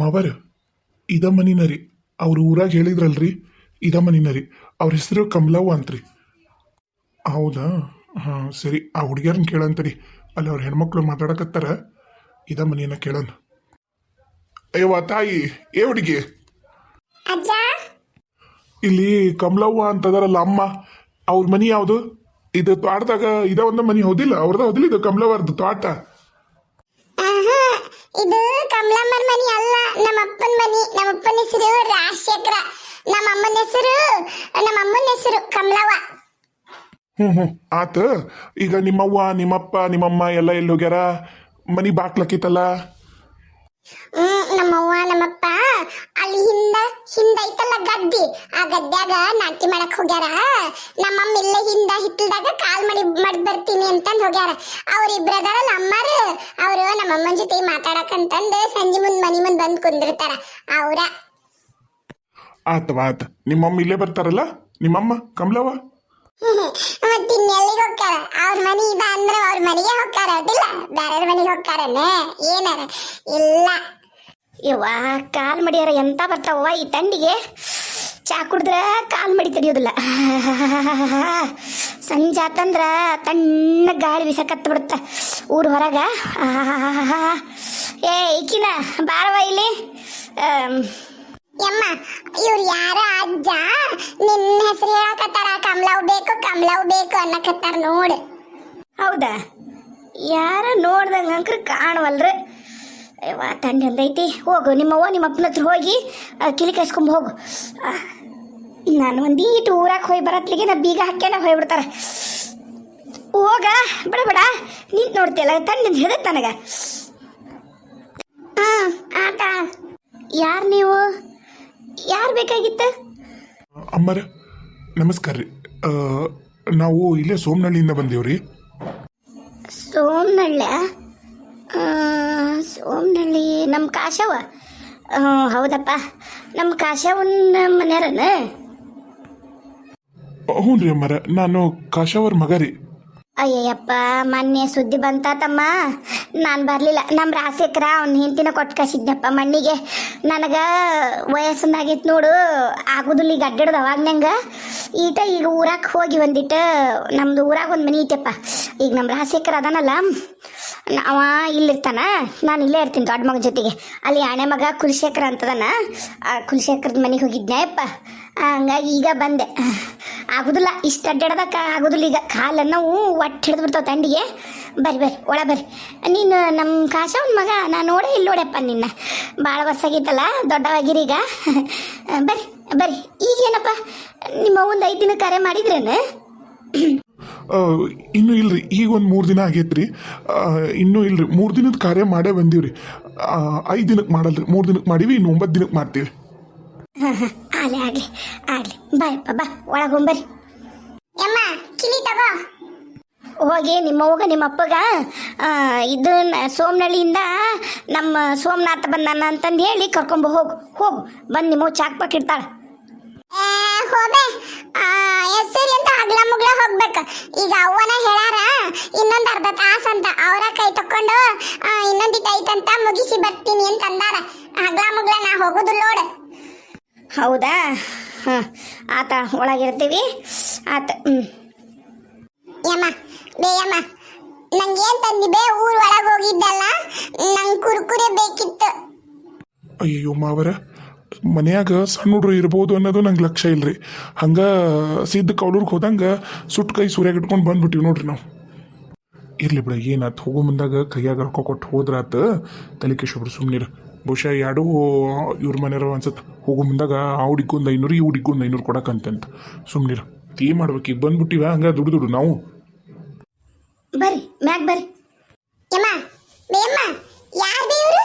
ಮಾವರ ಇದ ಮನಿನ ರೀ. ಅವ್ರ ಊರಾಗ ಹೇಳಿದ್ರಲ್ರಿ, ಇದ ಮನಿನ ರೀ. ಅವ್ರ ಹೆಸರು ಕಮಲವ್ವ ಅಂತ್ರಿ. ಹೌದಾ? ಹಾಂ ಸರಿ, ಆ ಹುಡುಗಿಯರನ್ನ ಕೇಳಂತರಿ. ಅಲ್ಲಿ ಅವ್ರ ಹೆಣ್ಮಕ್ಳು ಮಾತಾಡಕತ್ತಾರ. ಇದ ಮನಿಯನ್ನ ಕೇಳೋಣ. ಅಯ್ಯವ್ವ ತಾಯಿ, ಏ ಹುಡುಗಿ, ಅಜ್ಜ, ಇಲ್ಲಿ ಕಮಲವ್ವ ಅಂತದಾರಲ್ಲ ಅಮ್ಮ, ಅವ್ರ ಮನಿ ಯಾವುದು? ಇದು ತೋಟದಾಗ ಇದ ಒಂದು ಮನಿ ಹೌದಿಲ್ಲ? ಅವ್ರದ ಹೌದಿಲ್ಲ ಇದು ಕಮಲವ್ವರ್ದು ತೋಟ? ಆಹಾ, ಇದು ಕಮಲಮ್ಮನ ಮನಿ ಅಲ್ಲ, ನಮ್ಮ ಅಪ್ಪನ ಮನಿ. ನಮ್ಮ ಅಪ್ಪನ ಹೆಸರು ರಾಜಶೇಖರ, ನಮ್ಮ ಅಮ್ಮನ ಹೆಸರು ಕಮಲವ್ವ. ಹ್ಞೂ ಆತ. ಈಗ ನಿಮ್ಮವ್ವ ನಿಮ್ಮಪ್ಪ ನಿಮ್ಮಮ್ಮ ಎಲ್ಲ ಎಲ್ಲಿ ಹೋಗ್ಯಾರ? ಮನಿ ಬಾಕ್ಲಕ್ಕಿತ್ತಲ್ಲ? ನಮ್ಮವ್ವ ನಮ್ಮಪ್ಪ ಅಲ್ಲಿ ಹಿಂದ ಐತಲ್ಲ ಗದ್ದಿ, ಆ ಗದ್ಯಾಗ ನಾಟಿ ಮಾಡಕ್ ಹೋಗ್ಯಾರ. ನಮ್ಮಮ್ಮ ಇಲ್ಲೇ ಹಿಂದ ಹಿತ್ತಲ್ದಾಗ ಕಾಲ್ ಮಾಡಿ ಬರ್ತೀನಿ ಅಂತಂದ್ ಹೋಗ್ಯಾರ. ಅವ್ರಿಬ್ರ ಅದಾರಲ್ಲ ಅಮ್ಮಾರು, ಅವರು ನಮ್ಮಮ್ಮನ ಜೊತೆ ಮಾತಾಡಕಂತಂದು ಸಂಜೆ ಮನಿ ಮುಂದ್ ಬಂದ್ ಕುಂದಿರ್ತಾರ ಅವ್ರ. ಆತವ ಆತ. ನಿಮ್ಮಮ್ಮ ಇಲ್ಲೇ ಬರ್ತಾರಲ್ಲ ನಿಮ್ಮಮ್ಮ ಕಮಲವ್ವ? ಮತ್ ಇನ್ನೆಲ್ಲಿಗೆ ಹೋಗ್ತಾರ? ಅವ್ರ ಮನಿ ಇದ ಅಂದ್ರ ಅವ್ರ ಮನೆಗೆ ಹೋಗ್ತಾರ, ಅದಿಲ್ಲ ಬೇರೆ ಮನೆಗೆ ಹೋಗ್ತಾರನ ಏನಾರ? ಇಲ್ಲ. ಯವ್ವ, ಕಾಲ್ ಮಡಿಯಾರ ಎಂತ ಬರ್ತಾವ ಈ ತಂಡಿಗೆ. ಚಾ ಕುಡಿದ್ರ ಕಾಲ್ ಮಡಿ ತಡಿಯೋದಿಲ್ಲ. ಸಂಜೆ ಆತಂದ್ರ ತಣ್ಣ ಗಾಳಿ ಬಿಸಕತ್ತ ಬಿಡುತ್ತ ಊರ್ ಹೊರಗ. ಏ ಈಕಿನ ಬಾರವ ಇಲ್ಲಿ. ಯಮ್ಮ, ಇವ್ರು ಯಾರ ಅಜ್ಜ? ನಿನ್ನ ಹೆಸರು ಹೇಳಕತ್ತಾರ, ಕಮಲವ್ ಬೇಕು ಅನ್ನಕತ್ತಾರ ನೋಡು. ಹೌದಾ? ಯಾರ ನೋಡ್ದಂಗ ಅಂಕ್ರ ಕಾಣವಲ್ರಿ. ಯವ್ವ, ತಂಡಿ ಅಂದೈತಿ. ಹೋಗು, ನಿಮ್ಮವ್ವ ನಿಮ್ಮ ಅಪ್ಪನ ಹತ್ರ ಹೋಗಿ ಕಿಲಿ ಕಾಯಿಸ್ಕೊಂಬ ಹೋಗು. ನಾನು ಒಂದೀಟು ಊರಾಗ ಹೋಗಿ ಬರತ್ಲಿಗೆ ನಾ ಬೀಗ ಹಾಕ್ಯಾನ ಹೋಗ್ಬಿಡ್ತಾರೆ. ಹೋಗ ಬಿಡ ನಿಂತು ನೋಡ್ತಿಯಲ್ಲ, ತಂಡಿಂದ ಹಿಡಿತ್ ನನಗ. ಆಟ. ಯಾರು ನೀವು? ಯಾರು ಬೇಕಾಗಿತ್ತ? ಅಮ್ಮರ ನಮಸ್ಕಾರ ರೀ. ನಾವು ಇಲ್ಲೇ ಸೋಮನಹಳ್ಳಿಯಿಂದ ಬಂದೀವ್ರಿ. ಸೋಮನಹಳ್ಳಿ ನಮ್ಮ ಕಾಶವ? ಹೌದಪ್ಪ, ನಮ್ಮ ಕಾಶವನ ಮನೆಯರನ? ಹ್ಞೂ ರೀ ಅಮ್ಮರ, ನಾನು ಕಾಶವ್ರ ಮಗ ರೀ. ಅಯ್ಯಯ್ಯಪ್ಪ, ಮೊನ್ನೆ ಸುದ್ದಿ ಬಂತಾತಮ್ಮ. ನಾನು ಬರಲಿಲ್ಲ. ನಮ್ಮ ರಾಜಶೇಖರ ಅವ್ನ ಹೆಂಡತಿನ ಕೊಟ್ಟು ಕಳಿಸಿದ್ನಪ್ಪ ಮಣ್ಣಿಗೆ. ನನಗೆ ವಯಸ್ಸನ್ನಾಗಿತ್ತು ನೋಡು, ಆಗೋದಿಲ್ಲ ಈಗ ಅಡ್ಡಾಡೋದು ಅವಾಗ್ನಂಗೆ. ಈಗ ಊರಾಗ ಹೋಗಿ ಒಂದಿಟ್ಟು ನಮ್ಮದು ಊರಾಗ ಒಂದು ಮನೆ ಐತೆಪ್ಪ. ಈಗ ನಮ್ಮ ರಾಜಶೇಖರ ಅದಾನಲ್ಲ, ಅವ ಇಲ್ಲಿರ್ತಾನ, ನಾನು ಇಲ್ಲೇ ಇರ್ತೀನಿ ದೊಡ್ಡ ಮಗ ಜೊತೆಗೆ. ಅಲ್ಲಿ ಆಣೆ ಮಗ ಕುಲಶೇಖರ ಅಂತದಾನ, ಆ ಕುಲಶೇಖರದ ಮನೆಗೆ ಹೋಗಿದ್ನ್ಯಪ್ಪ. ಹಂಗಾಗಿ ಈಗ ಬಂದೆ. ಆಗೋದಿಲ್ಲ, ಇಷ್ಟು ಅಡ್ಡಾಡೋದಕ್ಕೆ ಆಗೋದಿಲ್ಲ ಈಗ. ಕಾಲನ್ನು ಒಟ್ಟು ಹಿಡಿದು ಬಿಡ್ತಾವೆ ತಂಡಿಗೆ. ಬರ್ರಿ ಒಳ ಬರ್ರಿ. ನೀನು ನಮ್ಮ ಕಾಶವನ ಮಗ, ನಾನು ನೋಡೇ ಇಲ್ಲಿ ನೋಡ್ಯಪ್ಪ ನಿನ್ನ. ಭಾಳ ವರ್ಷ ಆಗಿತ್ತಲ್ಲ, ದೊಡ್ಡವಾಗಿರಿ ಈಗ. ಬರ್ರಿ ಈಗೇನಪ್ಪ ನಿಮ್ಮ ಒಂದು 5 ದಿನ ಕರೆ ಮಾಡಿದ್ರೇನು? ಇನ್ನೂ ಇಲ್ರಿ, ಈಗ ಒಂದು 3 ದಿನ ಆಗೈತ್ರಿ. ಇನ್ನೂ ಇಲ್ರಿ, 3 ದಿನದ ಕಾರ್ಯ ಮಾಡೇ ಬಂದೀವ್ರಿ. 5 ದಿನಕ್ಕೆ ಮಾಡಲ್ರಿ, 3 ದಿನಕ್ಕೆ ಮಾಡೀವಿ, ಇನ್ನು 9 ದಿನಕ್ಕೆ ಮಾಡ್ತೀವಿ. ಆಗಲಿ ಬಾಯಪ್ಪ, ಬಾ ಒಳಗೊಂಬರ್ರಿ. ಯಮ್ಮ, ಕಿಲಿ ತಗೋ. ಹೋಗಿ ನಿಮ್ಮವ್ವಗ ನಿಮ್ಮಪ್ಪಗ ಇದು ಸೋಮನಹಳ್ಳಿಯಿಂದ ನಮ್ಮ ಸೋಮನಾಥ ಬಂದಾನ ಅಂತಂದು ಹೇಳಿ ಕರ್ಕೊಂಬ ಹೋಗು. ಬಂದು ನಿಮ್ಮವ್ವ ಚಾಕ್ ಪಾಕ್ ಇಡ್ತಾಳೆ. ಹೋದೆ ಹೆಸರಿ ಅಂತ ಹಗ್ಲ ಮುಗ್ಲ ಹೋಗ್ಬೇಕ. ಈಗ ಅವ್ವನ ಹೇಳಾರ ಇನ್ನೊಂದು ಅರ್ಧ ತಾಸು ಅಂತ. ಅವರ ಕೈ ತಕೊಂಡು ಇನ್ನೊಂದಿಟ್ಟು ಐತಂತ ಮುಗಿಸಿ ಬರ್ತೀನಿ ಅಂತ ಅಂದಾರ. ಹಗ್ಲ ಮುಗ್ಲ ನಾ ಹೋಗುದಿಲ್ಲ ನೋಡು. ಹೌದಾ? ಹಾಂ ಆತ, ಒಳಗಿರ್ತೀವಿ. ಆತ. ಯಮ್ಮ ನಂಗೇನ್ ತಂದಿದೆ? ಊರ್ ಒಳಗೆ ಹೋಗಿದ್ದಲ್ಲ, ನಂಗೆ ಕುರ್ಕುರೆ ಬೇಕಿತ್ತು. ಅಯ್ಯೋ ಮಾವರ, ಮನ್ಯಾಗ ಸಣ್ಣ ಹುಡ್ರು ಇರ್ಬೋದು ಅನ್ನೋದು ನಂಗೆ ಲಕ್ಷ್ಯ ಇಲ್ರಿ. ಹಂಗೆ ಸಿದ್ಧ ಕೌಲೂರ್ಗೆ ಹೋದಂಗೆ ಸುಟ್ಟು ಕೈ ಸೂರ್ಯಾಗ ಇಟ್ಕೊಂಡು ಬಂದ್ಬಿಟ್ಟಿವಿ ನೋಡ್ರಿ ನಾವು. ಇರ್ಲಿ ಬಿಡ, ಏನಾಯ್ತು, ಹೋಗೋ ಮುಂದಾಗ ಕೈಯಾಗ ರೊಕ್ಕ ಕೊಟ್ಟು ಹೋದ್ರಾತ. ತಲೆ ಕೆಶೊಬ್ರು ಸುಮ್ಮನಿರು. ಬಹುಶಃ ಎರಡೂ ಇವ್ರ ಮನೆಯವ್ರು ಅನ್ಸತ್ತೆ. ಹೋಗೋ ಮುಂದಾಗ ಆ ಹುಡುಗೊಂದು 500 ಈ ಹುಡುಗೊಂದು 500 ಕೊಡಕ್ಕಂತಂತ ಸುಮ್ಮನಿರು. ಟೀ ಮಾಡ್ಬೇಕು, ಈಗ ಬಂದ್ಬಿಟ್ಟಿವ. ಹಂಗೆ ದುಡ್ಡು ನಾವು. ಬರ್ರಿ ಮ್ಯಾಗ ಬರ್ರಿ. ಯಮ್ಮ ಯಾರು ಬೇವ್ರು?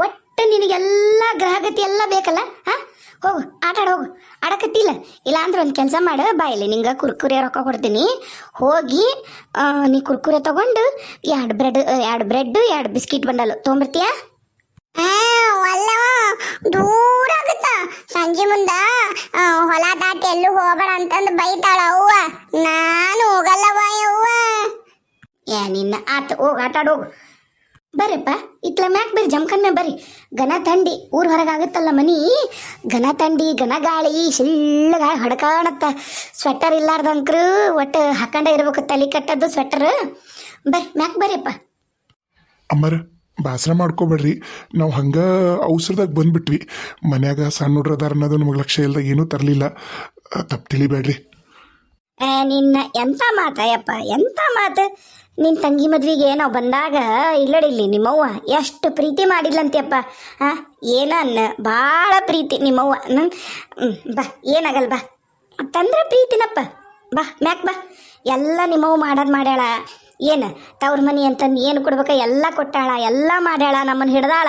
ಒಟ್ಟು ನಿನಗೆಲ್ಲ ಗ್ರಹಗತಿ ಎಲ್ಲ ಬೇಕಲ್ಲ. ಹಾಂ, ಹೋಗು ಆಟ ಹೋಗು. ಆಡಕತ್ತಿಲ್ಲ ಇಲ್ಲ ಅಂದ್ರೆ ಒಂದು ಕೆಲಸ ಮಾಡು, ಬಾಯಲ್ಲಿ ನಿಂಗೆ ಕುರ್ಕುರೆ ರೊಕ್ಕ ಕೊಡ್ತೀನಿ. ಹೋಗಿ ನೀ ಕುರ್ಕುರೆ ತಗೊಂಡು 2 ಬ್ರೆಡ್ 2 ಬಿಸ್ಕಿಟ್ ಬಂಡಲು ತೊಗೊಂಬರ್ತೀಯಾ? ದೂರ ಆಗುತ್ತ. ಸಂಜೆ ಮುಂದ ಹೊಲ ದಾಟಿ ಎಲ್ಲೂ ಹೋಗಬೇಡ ಅಂತಂದು ಬೈತಾಳ ಅವ್ವ. ನಾನು ಹೋಗಲ್ಲವ ಯವ್ವ. ನಿನ್ನ ಆತ ಹೋಗು, ಆಟ ಆಡೋಗು. ಬರ್ರಿಪ್ಪ ಇತ್ಲ ಮ್ಯಾಕ್ ಬರ್ರಿ ಜಮ್ಕನ್ ಮ್ಯಾಗ ಬರ್ರಿ. ಘನ ಥಂಡಿ ಊರ್ ಹೊರಗೆ ಆಗುತ್ತಲ್ಲ ಮನಿ, ಘನ ಥಂಡಿ ಘನ ಗಾಳಿ ಶಿಳ್ಳ ಗಾಳಿ ಹೊಡ್ಕಾಣತ್ತ. ಸ್ವೆಟರ್ ಇಲ್ಲಾರ್ದಂಕ್ರು ಒಟ್ಟು ಹಾಕೊಂಡೇ ಇರ್ಬೇಕು, ತಲೆ ಕಟ್ಟದ್ದು ಸ್ವೆಟರ್. ಬರ್ರಿ ಮ್ಯಾಕ್ ಬರ್ರಿಪ್ಪ. ಅಮ್ಮರ ಬೇಸರ ಮಾಡ್ಕೋಬೇಡ್ರಿ, ನಾವು ಹಂಗೆ ಅವಸರದಾಗ ಬಂದ್ಬಿಟ್ವಿ. ಮನ್ಯಾಗ ಸಣ್ಣ ಹುಡ್ರ ಅದಾರ ಅನ್ನೋದು ನಮಗೆ ಲಕ್ಷ್ಯ ಇಲ್ದಾಗ ಏನೂ ತರಲಿಲ್ಲ, ತಪ್ಪು ತಿಳಿಬೇಡ್ರಿ. ನಿನ್ನ ಎಂಥ ಮಾತಯ್ಯಪ್ಪ, ಎಂಥ ಮಾತು. ನಿನ್ನ ತಂಗಿ ಮದ್ವೆಗೆ ನಾವು ಬಂದಾಗ ಇಲ್ಲಡಿಲ್ಲಿ ನಿಮ್ಮವ್ವ ಎಷ್ಟು ಪ್ರೀತಿ ಮಾಡಿದ್ಲಂತೆಯಪ್ಪ. ಹಾಂ ಏನನ್ನ ಭಾಳ ಪ್ರೀತಿ ನಿಮ್ಮವ್ವ. ಬಾ ಏನಾಗಲ್ಲ ಬಾ, ತಂದ್ರೆ ಪ್ರೀತಿನಪ್ಪ. ಬಾ ಮ್ಯಾಕ್ ಬಾ. ಎಲ್ಲ ನಿಮ್ಮವ್ವ ಮಾಡೋದು ಮಾಡ್ಯಾಳ. ಏನು ತವ್ರ ಮನೆ ಅಂತಂದು ಏನು ಕೊಡ್ಬೇಕ ಎಲ್ಲ ಕೊಟ್ಟಾಳ, ಎಲ್ಲ ಮಾಡ್ಯಾಳ, ನಮ್ಮನ್ನು ಹಿಡ್ದಾಳ.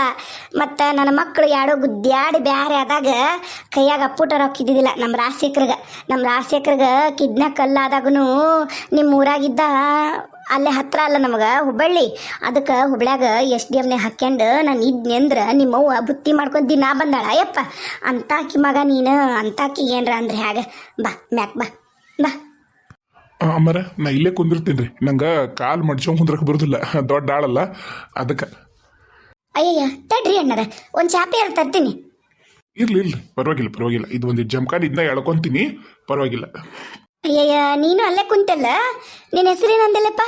ಮತ್ತು ನನ್ನ ಮಕ್ಕಳು ಯಾಡೋ ಗುದ್ದಾಡಿ ಬ್ಯಾರೆ ಆದಾಗ ಕೈಯಾಗ ಅಪ್ಪುಟ ರೊಕ್ಕ ಇದ್ದಿದ್ದಿಲ್ಲ ನಮ್ಮ ರಾಜಶೇಖರ್ಗೆ ಕಿಡ್ನ ಕಲ್ಲಾದಾಗೂ ನಿಮ್ಮ ಊರಾಗಿದ್ದ ಅಲ್ಲೇ ಹತ್ರ ಅಲ್ಲ ನಮಗೆ ಹುಬ್ಬಳ್ಳಿ, ಅದಕ್ಕೆ ಹುಬ್ಳ್ಯಾಗ SDMನೆ ಹಾಕ್ಯಂಡು ನಾನು ಇದ್ನಿ ಅಂದ್ರೆ ನಿಮ್ಮವ್ವ ಬುತ್ತಿ ಮಾಡ್ಕೊಂಡು ದಿನ ಬಂದಾಳ. ಯಪ್ಪ ಅಂತಾಕಿ ಮಗ ನೀನು, ಅಂತಾಕಿ ಏನರ ಅಂದ್ರೆ ಹೇಗೆ. ಬಾ ಮ್ಯಾಕ್ ಬಾ ಬಾ. ಅಮ್ಮರ ನಾ ಇಲ್ಲೇ ಕುಂದಿರ್ತೀನಿ ರೀ, ನಂಗೆ ಕಾಲು ಮಡ್ಚೊಂಗೆ ಕುಂದ್ರಕ್ಕೆ ಬರೋದಿಲ್ಲ, ದೊಡ್ಡ ಆಳಲ್ಲ ಅದಕ್ಕೆ. ಅಯ್ಯಯ್ಯ ತಡ್ರಿ ಅಣ್ಣರ, ಒಂದು ಚಾಪೆ ಹೇಳ್ ತರ್ತೀನಿ. ಇರ್ಲಿ ಪರವಾಗಿಲ್ಲ, ಇದು ಒಂದು ಜಮ್ಕಾನ್ ಇದನ್ನ ಎಳ್ಕೊಂತೀನಿ, ಪರವಾಗಿಲ್ಲ. ಅಯ್ಯಯ್ಯ ನೀನು ಅಲ್ಲೇ ಕುಂತಲ್ಲ, ನಿನ್ನ ಹೆಸರೇನಂದಿಲ್ಲಪ್ಪ?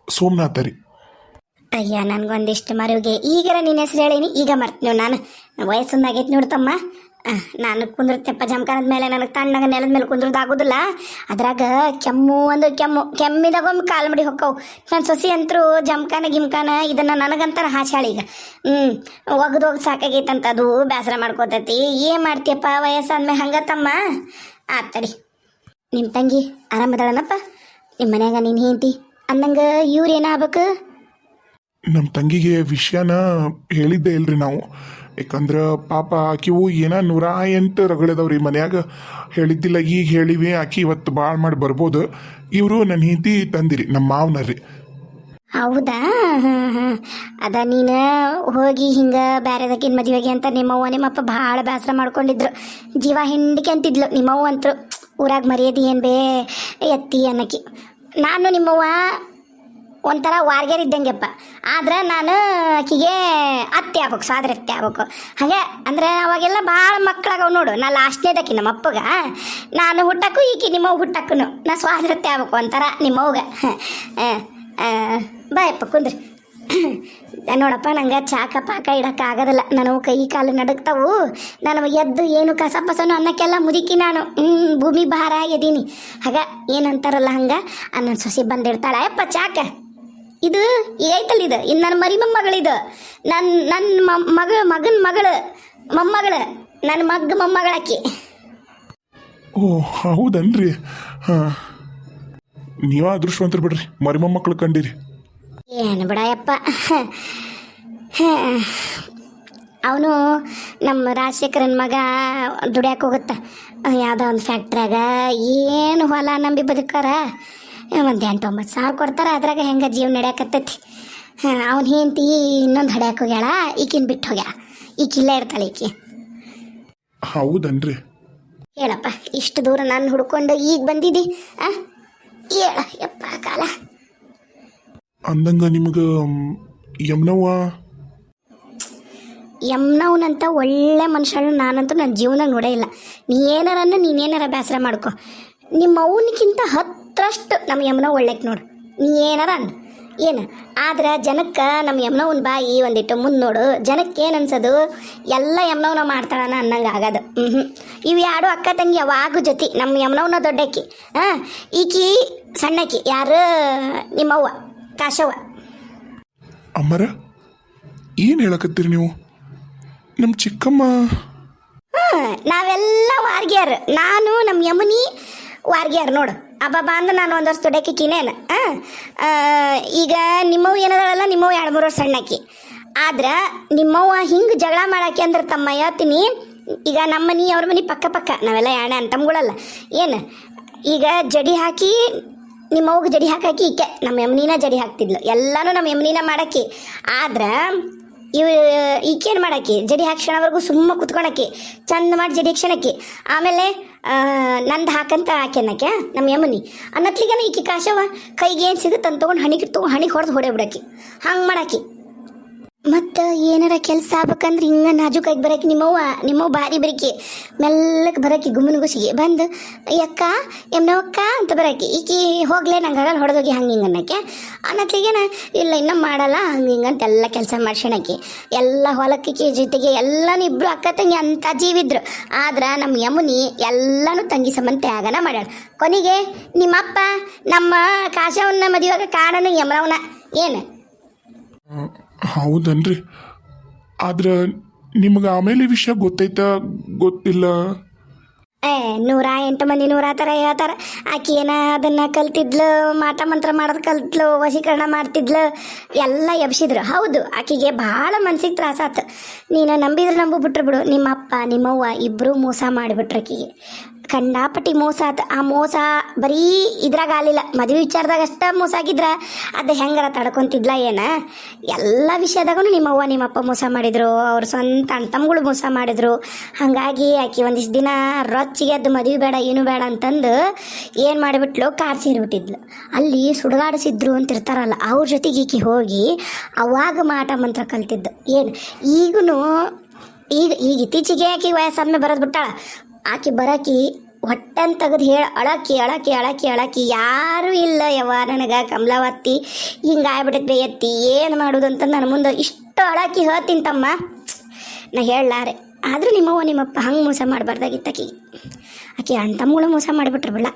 ಸೋಮನಾಥ ರೀ. ಅಯ್ಯ ನನಗೊಂದಿಷ್ಟು ಮರುವಿಗೆ ಈಗರ ನಿನ್ನ ಹೆಸರು ಹೇಳೀನಿ, ಈಗ ಮರ್ತೀನಿ ನಾನು. ವಯಸ್ಸೊಂದಾಗೈತೆ ನೋಡ್ತಮ್ಮ. ನಾನು ಕುಂದಿರ್ತೇಪ್ಪ ಜಮ್ಕಾನದ ಮೇಲೆ, ನನಗೆ ತಣ್ಣಗ ನೆಲದ ಮೇಲೆ ಕುಂದ್ರದಾಗೋದಿಲ್ಲ. ಅದ್ರಾಗ ಕೆಮ್ಮು ಅಂದ್ರೆ ಕೆಮ್ಮಿದಾಗೊಮ್ಮೆ ಕಾಲು ಮಡಿ ಹೊಕ್ಕವು. ನನ್ನ ಸೊಸಿ ಅಂತರೂ ಗಿಮ್ಕಾನ ಇದನ್ನು ನನಗಂತಾರ ಹಾಚಾಳಿ. ಈಗ ಒಗ್ದು ಸಾಕಾಗೈತಂತ ಅದು ಬೇಸರ ಮಾಡ್ಕೋತೈತಿ. ಏನು ಮಾಡ್ತೀಯಪ್ಪ ವಯಸ್ಸಾದ್ಮೇಲೆ ಹಂಗತ್ತಮ್ಮ. ಆತಡಿ. ನಿಮ್ಮ ತಂಗಿ ಆರಾಮದಾಳನಪ್ಪ? ನಿಮ್ಮ ಮನ್ಯಾಗ ನೀನು ಹೆಂಡ್ತಿ ಅಂದಂಗೆ ಇವ್ರು ಏನಾಗ್ಬೇಕು? ನಮ್ಮ ತಂಗಿಗೆ ವಿಷಯನ ಹೇಳಿದ್ದೇ ಇಲ್ರಿ ನಾವು, ಯಾಕಂದ್ರೆ ಪಾಪ ಆಕಿವು ಏನೋ 108 ರಗಳಿದಾವ್ರಿ ಮನ್ಯಾಗ. ಹೇಳಿದ್ದಿಲ್ಲ, ಈಗ ಹೇಳಿವಿ. ಆಕಿ ಇವತ್ತು ಭಾಳ ಮಾಡಿ ಬರ್ಬೋದು. ಇವರು ನನ್ನ ಹೆಂಡತಿ ತಂದಿರಿ, ನಮ್ಮ ಮಾವನರ್ರಿ. ಹೌದಾ? ಹಾಂ ಅದ ನೀನು ಹೋಗಿ ಹಿಂಗೆ ಬೇರೆದಕ್ಕಿನ ಮದುವೆಗೆ ಅಂತ ನಿಮ್ಮವ್ವ ನಿಮ್ಮಪ್ಪ ಭಾಳ ಬೇಸರ ಮಾಡ್ಕೊಂಡಿದ್ರು. ಜೀವ ಹಿಂಡಿಕೆ ಅಂತಿದ್ಲು ನಿಮ್ಮವ್ವ ಅಂತರು. ಊರಾಗ ಮರ್ಯಾದೆ ಏನು ಬೇ ಎತ್ತಿ ಅನ್ನಕ್ಕೆ. ನಾನು ನಿಮ್ಮವ್ವ ಒಂಥರ ವಾರ್ಗೇರ್ ಇದ್ದಂಗೆಪ್ಪ. ಆದ್ರೆ ನಾನು ಆಕಿಗೆ ಅತ್ತೆ ಆಗ್ಬೇಕು, ಸಾದ್ರ ಅತ್ತೆ ಆಗ್ಬೇಕು. ಹಾಗೆ ಅಂದರೆ ಅವಾಗೆಲ್ಲ ಭಾಳ ಮಕ್ಕಳಾಗವು ನೋಡು. ನಾ ಲಾಸ್ಟ್ನೇದಕ್ಕಿ ನಮ್ಮ ಅಪ್ಪಗೆ, ನಾನು ಹುಟ್ಟಕ್ಕೂ ಈಕಿ ನಿಮ್ಮವ್ವ ಹುಟ್ಟಕ್ಕೂ ನಾ ಸ್ವಾದ್ರತ್ತೆ ಆಗ್ಬೇಕು ಒಂಥರ ನಿಮ್ಮವ್ಗೆ. ಬಾಯಪ್ಪ ಕುಂದ್ರಿ. ನೋಡಪ್ಪ ನಂಗೆ ಚಾಕ ಪಾಕ ಇಡಕ್ಕೆ ಆಗೋದಿಲ್ಲ, ನಾನು ಕೈ ಕಾಲು ನಡುಕ್ತಾವು. ನಾನು ಎದ್ದು ಏನು ಕಸ ಪಸನು ಅನ್ನಕ್ಕೆಲ್ಲ ಮುದುಕಿ ನಾನು. ಭೂಮಿ ಭಾರ ಎದೀನಿ. ಹಾಗ ಏನಂತಾರಲ್ಲ ಹಂಗೆ ನನ್ನ ಸೊಸಿ ಬಂದಿಡ್ತಾಳ. ಯಪ್ಪ ಚಾಕ ಇದು ಈಗ ಐತಲ್ಲ, ಇದು ಇನ್ನು ನನ್ನ ಮರಿ ಮೊಮ್ಮಗಳಿದು, ನನ್ನ ಮಗನ ಮಗಳು ಮೊಮ್ಮಗಳು, ನನ್ನ ಮೊಮ್ಮಗಳಾಕಿ. ಓ ಹೌದನ್ರಿ. ಹಾಂ, ನೀವ ಅದೃಷ್ಟವಂತರು ಬಿಡ್ರಿ, ಮರಿ ಮೊಮ್ಮಕ್ಕಳು ಕಂಡಿರಿ. ಏನು ಬಿಡಯಪ್ಪ. ಅವನು ನಮ್ಮ ರಾಜಶೇಖರನ ಮಗ ದುಡಿಯಕ್ಕೆ ಹೋಗುತ್ತೆ ಯಾವುದೋ ಒಂದು ಫ್ಯಾಕ್ಟ್ರಿಯಾಗ. ಏನು ಹೊಲ ನಂಬಿ ಬದುಕಾರ, ಒಂದು 8-9 ಸಾವಿರ ಕೊಡ್ತಾರೆ. ಅದ್ರಾಗ ಹೆಂಗೆ ಜೀವನ ನಡೆಯಕತ್ತೈತಿ. ಅವ್ನು ಹೆಂಡ್ತಿ ಇನ್ನೊಂದು ಹಡ್ಯಾಕೆ ಹೋಗ್ಯಾಳ, ಈಕಿನ ಬಿಟ್ಟು ಹೋಗ್ಯಾಳ. ಈಕಿಲ್ಲೇ ಇರ್ತಾಳೆ ಈಕಿ. ಹೌದನ್ರಿ. ಹೇಳಪ್ಪ, ಇಷ್ಟು ದೂರ ನಾನು ಹುಡ್ಕೊಂಡು ಈಗ ಬಂದಿದ್ದಿ. ಹೇಳ ಯಪ್ಪ ಕಾಲ. ಅಂದಂಗ ನಿಮಗೆ ಯಮ್ನವನಂತ ಒಳ್ಳೆ ಮನುಷ್ಯಳು ನಾನಂತೂ ನನ್ನ ಜೀವನಾಗ ನೋಡೇ ಇಲ್ಲ. ನೀನೇನಾರ ಬೇಸರ ಮಾಡ್ಕೊ. ನಿಮ್ಮ ಅವನಿಗಿಂತ 10ರಷ್ಟು ನಮ್ಮ ಯಮ್ನವ್ ಒಳ್ಳೆಕ್ ನೋಡು. ನೀ ಏನಾರ ಅನ್ ಏನು. ಆದ್ರೆ ಜನಕ್ಕೆ ನಮ್ಮ ಯಮ್ನವನ ಬಾಯಿ ಒಂದಿಟ್ಟು ಮುಂದೆ ನೋಡು. ಜನಕ್ಕೆ ಏನು ಅನ್ಸೋದು, ಎಲ್ಲ ಯಮ್ನವನ ಮಾಡ್ತಾಳನ ಅನ್ನಂಗೆ ಆಗೋದು. ಇವು ಯಾರು ಅಕ್ಕ ತಂಗಿ ಯಾವಾಗೂ ಜೊತೆ. ನಮ್ಮ ಯಮ್ನವನ ದೊಡ್ಡಕ್ಕಿ, ಈಕಿ ಸಣ್ಣಕ್ಕಿ. ಯಾರು ನಿಮ್ಮವ್ವ ಕಾಶವ್ವ. ಅಮ್ಮರ ಏನು ಹೇಳಕತ್ತೀರಿ ನೀವು? ನಮ್ಮ ಚಿಕ್ಕಮ್ಮ ನಾವೆಲ್ಲ ವಾರ್ಗ್ಯಾರ. ನಾನು ನಮ್ಮ ಯಮುನಿ ವಾರ್ಗ್ಯಾರ ನೋಡು. ಅಬ್ಬಬ್ಬಾ ಅಂದ್ರೆ ನಾನು 1 ವರ್ಷ ದೊಡ್ಡಕ್ಕಿ ಕಿನೇನು. ಈಗ ನಿಮ್ಮವ್ವ ಏನದಾಳಲ್ಲ, ನಿಮ್ಮವ್ವ 2-3 ವರ್ಷ ಸಣ್ಣಕ್ಕಿ. ಆದ್ರೆ ನಿಮ್ಮವ್ವ ಹಿಂಗೆ ಜಗಳ ಮಾಡಾಕಿ ಅಂದ್ರೆ ತಮ್ಮ ಹೇಳ್ತೀನಿ. ಈಗ ನಮ್ಮ ಮನೆ ಅವ್ರ ಮನೆ ಪಕ್ಕ ನಾವೆಲ್ಲ ಅಣ್ಣ ತಮ್ಗಳಲ್ಲ ಏನು. ಈಗ ಜಡಿ ಹಾಕಿ ನಿಮ್ಮವ್ಗೆ ಜಡಿ ಹಾಕಿ ಈಕೆ ನಮ್ಮ ಯಮನಿನ ಜಡಿ ಹಾಕ್ತಿದ್ಲು. ಎಲ್ಲನೂ ನಮ್ಮ ಯಮನಿನ ಮಾಡಾಕಿ. ಆದ್ರೆ ಈಕೇನು ಮಾಡಾಕಿ, ಜಡಿ ಹಾಕ್ಸೋಣವರೆಗೂ ಸುಮ್ಮ ಕುತ್ಕೊಳಕಿ, ಚಂದ ಮಾಡಿ ಜಡಿ ಹಾಕ್ಸೋಣಕಿ. ಆಮೇಲೆ ನಂದು ಹಾಕಂತ ಹಾಕ್ಯನಕ್ಕೆ ನಮ್ಮ ಯಮನಿ ಅನ್ನತ್ಲಿಗನ ಈಕಿ ಕಾಶವ ಕೈಗೆ ಏನು ಸಿಗುತ್ತೆ ಅಂತ ತೊಗೊಂಡು ಹಣಿಗೆ ಹೊಡೆದು ಹೊಡೆ ಬಿಡಾಕಿ. ಹಂಗೆ ಮಾಡಾಕಿ. ಮತ್ತು ಏನಾರ ಕೆಲಸ ಆಗ್ಬೇಕಂದ್ರೆ ಹಿಂಗೆ ನಾಜೂಕಾಗಿ ಬರೋಕೆ ನಿಮ್ಮವ್ವ ಭಾರಿ ಬರಕಿ ಮೆಲ್ಲಕ್ಕೆ ಬರೋಕೆ ಗುಮ್ಮನಗುಸಿಗೆ ಬಂದು ಅಕ್ಕ ಎಮ್ನವಕ್ಕ ಅಂತ ಬರೋಕೆ ಈಕಿ ಹೋಗ್ಲೇ ನಂಗೆ ಆಗಲ್ಲ ಹೊಡೆದೋಗಿ ಹಂಗೆ ಹಿಂಗೆ ಅನ್ನೋಕ್ಕೆ ಅನ್ನತ್ಲಿಗೇನ ಇಲ್ಲ ಇನ್ನೂ ಮಾಡಲ್ಲ ಹಂಗೆ ಹಿಂಗೆ ಅಂತ ಎಲ್ಲ ಕೆಲಸ ಮಾಡ್ಸೋಣಕ್ಕೆ ಎಲ್ಲ ಹೊಲಕ್ಕೆ ಜೊತೆಗೆ ಎಲ್ಲನೂ ಇಬ್ಬರು ಅಕ್ಕ ತಂಗಿ ಅಂತ ಜೀವಿದ್ರು ಆದ್ರೆ ನಮ್ಮ ಯಮುನಿ ಎಲ್ಲನೂ ತಂಗಿ ಸಂಬಂಧ ತ್ಯಾಗನ ಮಾಡ್ಯಾಳ ಕೊನೆಗೆ ನಿಮ್ಮಪ್ಪ ನಮ್ಮ ಕಾಶವನ್ನ ಮದುವೆಯಾಗ ಕಾಡನ ಯಮನವನ ಏನು ಹೌದನ್ರಿ ಆದ್ರೆ ನಿಮ್ಗೆ ಆಮೇಲೆ ಈ ವಿಷಯ ಗೊತ್ತೈತ ಗೊತ್ತಿಲ್ಲ 108 ಮಂದಿ 100 ಥರ ಹೇಳ್ತಾರೆ ಆಕೆ ಏನ ಅದನ್ನು ಕಲ್ತಿದ್ಲು ಮಾಟ ಮಂತ್ರ ಮಾಡೋದು ಕಲ್ತ್ಲು ವಶೀಕರಣ ಮಾಡ್ತಿದ್ಲು ಎಲ್ಲ ಎಬ್ಸಿದ್ರು ಹೌದು ಆಕೆಗೆ ಭಾಳ ಮನ್ಸಿಗೆ ತ್ರಾಸಾತು ನೀನು ನಂಬಿದ್ರೆ ನಂಬು ಬಿಟ್ರು ಬಿಡು ನಿಮ್ಮ ಅಪ್ಪ ನಿಮ್ಮವ್ವ ಇಬ್ಬರು ಮೋಸ ಮಾಡಿಬಿಟ್ರು ಆಕೆಗೆ ಕಂಡಾಪಟ್ಟಿ ಮೋಸ ಆತು ಆ ಮೋಸ ಬರೀ ಇದ್ರಾಗ ಆಗಲಿಲ್ಲ ಮದುವೆ ವಿಚಾರದಾಗ ಅಷ್ಟ ಮೋಸ ಆಗಿದ್ರೆ ಅದು ಹೆಂಗಾರ ತಡ್ಕೊತಿದ್ಲ ಏನ ಎಲ್ಲ ವಿಷಯದಾಗೂ ನಿಮ್ಮವ್ವ ನಿಮ್ಮಪ್ಪ ಮೋಸ ಮಾಡಿದ್ರು ಅವ್ರ ಸ್ವಂತ ಅಣ್ಣ ತಮ್ಮಗಳು ಮೋಸ ಮಾಡಿದ್ರು ಹಾಗಾಗಿ ಆಕೆ ಒಂದಿಷ್ಟು ದಿನ ರೊಚ್ಚಿಗೆ ಅದು ಮದುವೆ ಬೇಡ ಏನು ಬೇಡ ಅಂತಂದು ಏನು ಮಾಡಿಬಿಟ್ಲು ಕಾರ್ ಸೇರಿಬಿಟ್ಟಿದ್ಲು ಅಲ್ಲಿ ಸುಡುಗಾಡಿಸಿದ್ರು ಅಂತ ಇರ್ತಾರಲ್ಲ ಅವ್ರ ಜೊತೆಗೆ ಈಕೆ ಹೋಗಿ ಅವಾಗ ಮಾಟ ಮಂತ್ರ ಕಲ್ತಿದ್ದು ಏನು ಈಗ ಇತ್ತೀಚೆಗೆ ಆಕೆ ವಯಸ್ಸಾದ್ಮೇಲೆ ಬರೋದು ಬಿಟ್ಟಾಳ ಆಕೆ ಬರಾಕಿ ಹೊಟ್ಟೆನ್ ತೆಗೆದು ಹೇಳಿ ಅಳಕಿ ಯಾರೂ ಇಲ್ಲ ಯವ್ವ ನನಗೆ ಕಮಲಾವತಿ ಹಿಂಗಾಗ್ಬಿಟ್ಟೈತೆ ಎತ್ತಿ ಏನು ಮಾಡೋದು ಅಂತ ನನ್ನ ಮುಂದೆ ಇಷ್ಟು ಅಳಕಿ ಹೇಳ್ತೀನಿ ತಮ್ಮ ನಾ ಹೇಳಲಾರೆ ಆದರೂ ನಿಮ್ಮವ್ವ ನಿಮ್ಮಪ್ಪ ಹಂಗೆ ಮೋಸ ಮಾಡಬಾರ್ದಾಗಿತ್ತು ಆಕೆ ಅಣ್ಣ ತಮ್ಮಗಳು ಮೋಸ ಮಾಡಿಬಿಟ್ರು ಬಿಡ